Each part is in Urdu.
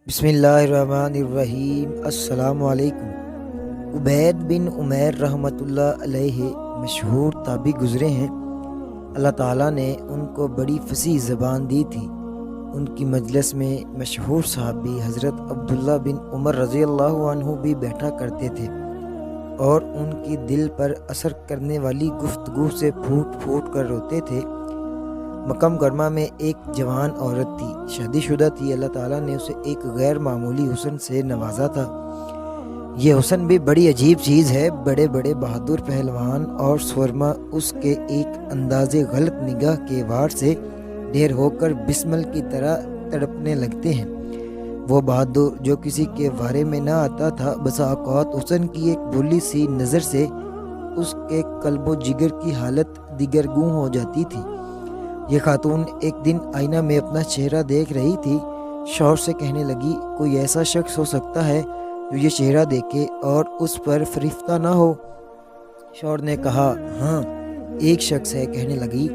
بسم اللہ الرحمن الرحیم۔ السلام علیکم۔ عبید بن عمیر رحمۃ اللہ علیہ مشہور تابعی گزرے ہیں۔ اللہ تعالیٰ نے ان کو بڑی فصیح زبان دی تھی۔ ان کی مجلس میں مشہور صحابی حضرت عبداللہ بن عمر رضی اللہ عنہ بھی بیٹھا کرتے تھے اور ان کی دل پر اثر کرنے والی گفتگو سے پھوٹ پھوٹ کر روتے تھے۔ مکہ مکرمہ میں ایک جوان عورت تھی، شادی شدہ تھی۔ اللہ تعالیٰ نے اسے ایک غیر معمولی حسن سے نوازا تھا۔ یہ حسن بھی بڑی عجیب چیز ہے۔ بڑے بڑے بہادر پہلوان اور سورما اس کے ایک انداز غلط نگاہ کے وار سے ڈھیر ہو کر بسمل کی طرح تڑپنے لگتے ہیں۔ وہ بہادر جو کسی کے وارے میں نہ آتا تھا، بسا اوقات حسن کی ایک بھولی سی نظر سے اس کے قلب و جگر کی حالت دیگرگوں ہو جاتی تھی۔ یہ خاتون ایک دن آئینہ میں اپنا چہرہ دیکھ رہی تھی۔ شوہر سے کہنے لگی، کوئی ایسا شخص ہو سکتا ہے جو یہ چہرہ دیکھے اور اس پر فریفتہ نہ ہو؟ شوہر نے کہا، ہاں ایک شخص ہے۔ کہنے لگی،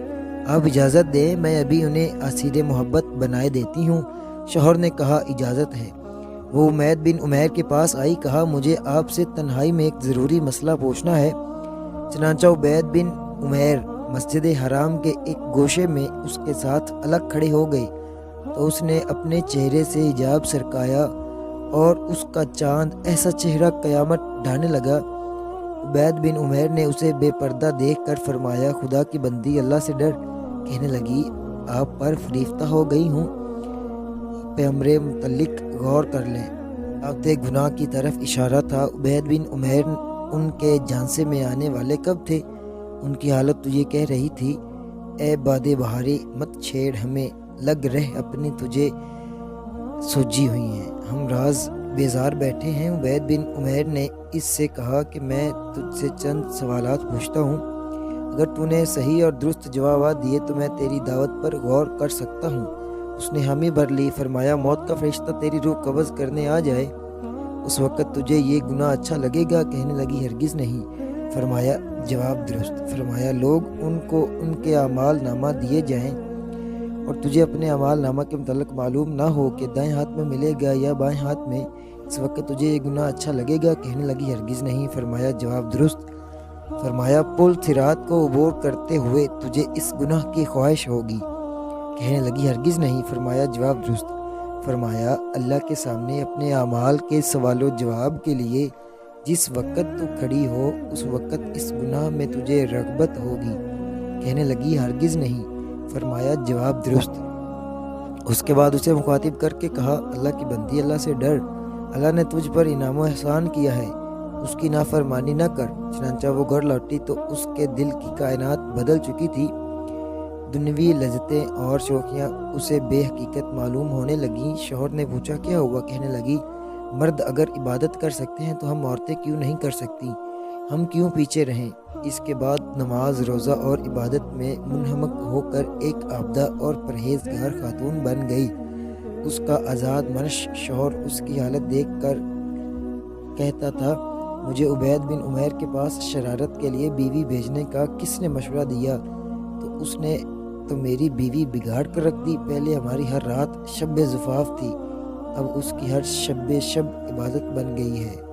آپ اجازت دیں، میں ابھی انہیں اسیر محبت بنائے دیتی ہوں۔ شوہر نے کہا، اجازت ہے۔ وہ عبید بن عمیر کے پاس آئی، کہا، مجھے آپ سے تنہائی میں ایک ضروری مسئلہ پوچھنا ہے۔ چنانچہ عبید بن عمیر مسجد حرام کے ایک گوشے میں اس کے ساتھ الگ کھڑے ہو گئے تو اس نے اپنے چہرے سے حجاب سرکایا اور اس کا چاند ایسا چہرہ قیامت ڈھانے لگا۔ عبید بن عمیر نے اسے بے پردہ دیکھ کر فرمایا، خدا کی بندی، اللہ سے ڈر۔ کہنے لگی، آپ پر فریفتہ ہو گئی ہوں، پیغمبر متعلق غور کر لیں۔ آگے گناہ کی طرف اشارہ تھا۔ عبید بن عمیر ان کے جھانسے میں آنے والے کب تھے؟ ان کی حالت تو یہ کہہ رہی تھی، اے باد بہاری مت چھیڑ ہمیں، لگ رہ اپنی تجھے سوجی ہوئی ہیں، ہم راز بیزار بیٹھے ہیں۔ عبید بن عمیر نے اس سے کہا کہ میں تجھ سے چند سوالات پوچھتا ہوں، اگر تو نے صحیح اور درست جوابات دیے تو میں تیری دعوت پر غور کر سکتا ہوں۔ اس نے حامی بھر لی۔ فرمایا، موت کا فرشتہ تیری روح قبض کرنے آ جائے، اس وقت تجھے یہ گناہ اچھا لگے گا؟ کہنے لگی، ہرگز نہیں۔ فرمایا، جواب درست۔ فرمایا، لوگ ان کو ان کے اعمال نامہ دیے جائیں اور تجھے اپنے اعمال نامہ کے متعلق معلوم نہ ہو کہ دائیں ہاتھ میں ملے گا یا بائیں ہاتھ میں، اس وقت تجھے یہ گناہ اچھا لگے گا؟ کہنے لگی، ہرگز نہیں۔ فرمایا، جواب درست۔ فرمایا، پل صراط کو عبور کرتے ہوئے تجھے اس گناہ کی خواہش ہوگی؟ کہنے لگی، ہرگز نہیں۔ فرمایا، جواب درست۔ فرمایا، اللہ کے سامنے اپنے اعمال کے سوال و جواب کے لیے جس وقت تو کھڑی ہو، اس وقت اس گناہ میں تجھے رغبت ہوگی؟ کہنے لگی، ہرگز نہیں۔ فرمایا، جواب درست۔ اس کے بعد اسے مخاطب کر کے کہا، اللہ کی بندی، اللہ سے ڈر، اللہ نے تجھ پر انعام و احسان کیا ہے، اس کی نافرمانی نہ کر۔ چنانچہ وہ گھر لوٹی تو اس کے دل کی کائنات بدل چکی تھی۔ دنیوی لذتیں اور شوخیاں اسے بے حقیقت معلوم ہونے لگیں۔ شوہر نے پوچھا، کیا ہوا؟ کہنے لگی، مرد اگر عبادت کر سکتے ہیں تو ہم عورتیں کیوں نہیں کر سکتی؟ ہم کیوں پیچھے رہیں؟ اس کے بعد نماز، روزہ اور عبادت میں منہمک ہو کر ایک عابدہ اور پرہیزگار خاتون بن گئی۔ اس کا آزاد منش شوہر اس کی حالت دیکھ کر کہتا تھا، مجھے عبید بن عمیر کے پاس شرارت کے لیے بیوی بھیجنے کا کس نے مشورہ دیا؟ تو اس نے تو میری بیوی بگاڑ کر رکھ دی۔ پہلے ہماری ہر رات شب زفاف تھی، اب اس کی ہر شب عبادت بن گئی ہے۔